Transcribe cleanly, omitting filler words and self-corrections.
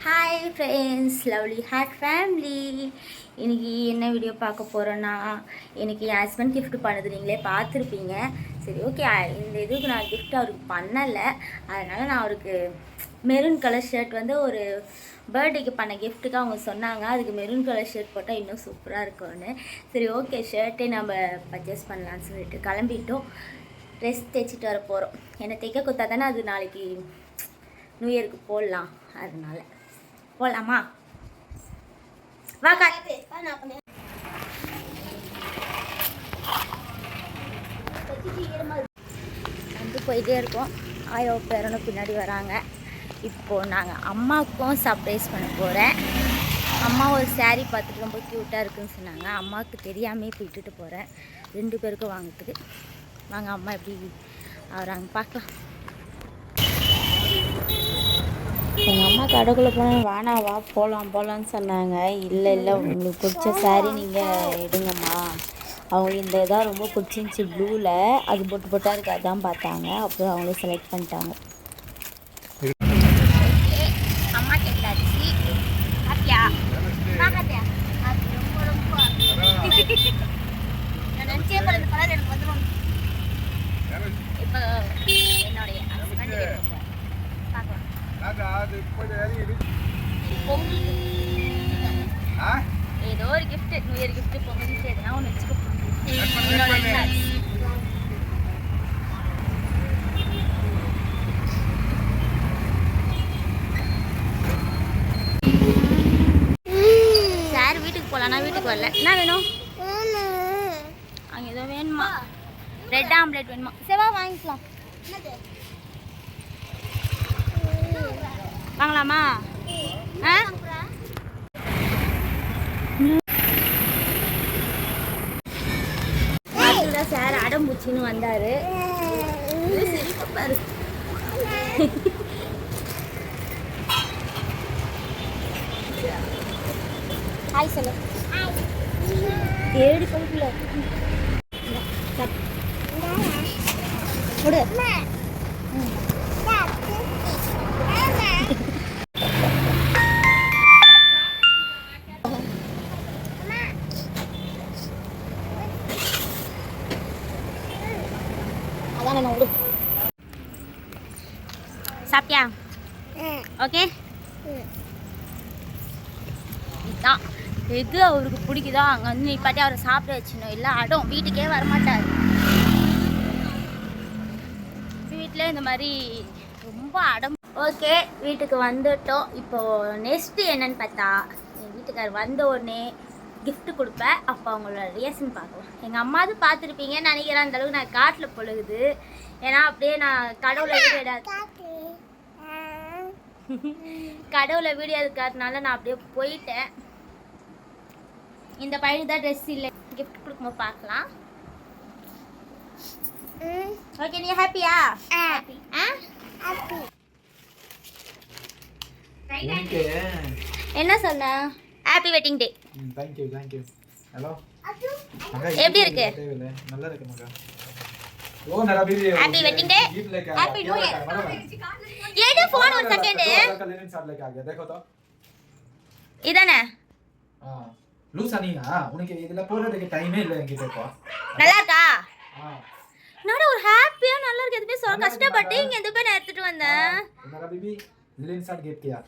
Hi friends, lovely heart family. இன்றைக்கி என்ன video பார்க்க போகிறோன்னா, இன்றைக்கி என் ஹஸ்பண்ட் கிஃப்ட் பண்ணது நீங்களே பார்த்துருப்பீங்க. சரி, ஓகே, இந்த இதுக்கு நான் கிஃப்ட் அவருக்கு பண்ணலை. அதனால் நான் அவருக்கு மெரூன் கலர் ஷர்ட் வந்து ஒரு பர்த்டேக்கு பண்ண கிஃப்ட்டுக்கு அவங்க சொன்னாங்க. அதுக்கு மெரூன் கலர் ஷர்ட் போட்டால் இன்னும் சூப்பராக இருக்கும்னு. சரி, ஓகே, ஷர்ட்டே நம்ம பர்ச்சேஸ் பண்ணலான்னு சொல்லிட்டு கிளம்பிட்டோம். ட்ரெஸ் தைச்சிட்டு வர போகிறோம். என்னை தைக்க கொடுத்தா தானே அது நாளைக்கு நியூ இயருக்கு போடலாம். அதனால போகலாமா? வா காட்டு. வந்து போயிட்டே இருக்கோம். ஆயோ பேரனும் பின்னாடி வராங்க. இப்போது நாங்கள் அம்மாவுக்கும் சர்ப்ரைஸ் பண்ண போகிறேன். அம்மா ஒரு சாரீ பார்த்துட்டு ரொம்ப க்யூட்டாக இருக்குதுன்னு சொன்னாங்க. அம்மாவுக்கு தெரியாமே போயிட்டுட்டு போகிறேன். 2 பேருக்கும் வாங்கிறதுக்கு. வாங்க, அம்மா எப்படி வராங்க பார்க்கலாம். எங்கள் அம்மா கடைக்குள்ளே போனால் வேணாவா போகலான்னு சொன்னாங்க. இல்லை உங்களுக்கு பிடிச்ச சாரீ நீங்கள் எடுங்கம்மா. அவங்களுக்கு இந்த இதாக ரொம்ப பிடிச்சிருந்துச்சி, ப்ளூவில். அது போட்டால் இருக்கு, அதான் பார்த்தாங்க. அப்புறம் அவங்களே செலக்ட் பண்ணிட்டாங்க. அம்மா கேட்டாச்சு. அப்படியா? நான் நினச்சே போல இந்த கலர் எனக்கு வந்துடும். இப்போ என்னுடைய ஹஸ்பண்ட் ஏதோ ஒரு gift, new year gift, Pongal எதுனா ஒன்று வச்சுக்கோ. சார் வீட்டுக்கு போகலாம். நான் வீட்டுக்கு வரல. என்ன வேணும்? அங்கே ஏதோ வேணுமா? ரெட் ஆம்லேட் வேணுமா? செவா வாங்கிக்கலாம். வாங்கலாமா? அதுதான் சார் அடம்பூச்சின்னு வந்தாரு. பாரு, ஹாய் சொல்லு. தேடி கொடுக்கல கொடு. சாப்பிட்டியா? ஓகே. இதுதான் எது அவருக்கு பிடிக்குதோ அங்கே வந்து நிப்பாட்டி அவரை சாப்பிட வச்சிடணும். இல்லை அடம், வீட்டுக்கே வரமாட்டார். வீட்டில் இந்த மாதிரி ரொம்ப அடம். ஓகே, வீட்டுக்கு வந்துட்டோம். இப்போது நெக்ஸ்ட்டு என்னன்னு பார்த்தா, என் வீட்டுக்கார் வந்த உடனே கிஃப்ட் கொடுப்பேன். அப்போ அவங்களோட ரியாக்ஷன் பார்க்கலாம். எங்கள் அம்மாவது பார்த்துருப்பீங்கன்னு நினைக்கிறேன். அந்தளவுக்கு நான் காட்டில் பொழுகுது. ஏன்னா அப்படியே நான் கடவுளை வீடியோ எடுக்கிறதுனால நான் அப்படியே போயிட்டேன். இந்த பையனுக்கு தான் ட்ரெஸ் இல்லை. கிஃப்ட் கொடுக்கும்போது பார்க்கலாம். ஓகே, நீ ஹாப்பியா? என்ன சொன்ன? Happy wedding day. Thank you. Hello, எப்படி இருக்கு? நல்லா இருக்கு மகா. Happy wedding day, happy new year. ये दे फोन ஒரு செகண்ட். देखो तो இதானே? லூசா நீனா? உனக்கு இதல போறதுக்கு டைமே இல்ல என்கிட்ட. இப்போ நல்லா இருக்கா? நான் ஒரு ஹாப்பியா நல்லா இருக்கு. எதுமே சொல்ல கஷ்டப்பட்டு இங்க எதுமே நான் எடுத்துட்டு வந்தேன். मेरा बीबी लिन साथ गिफ्ट किया.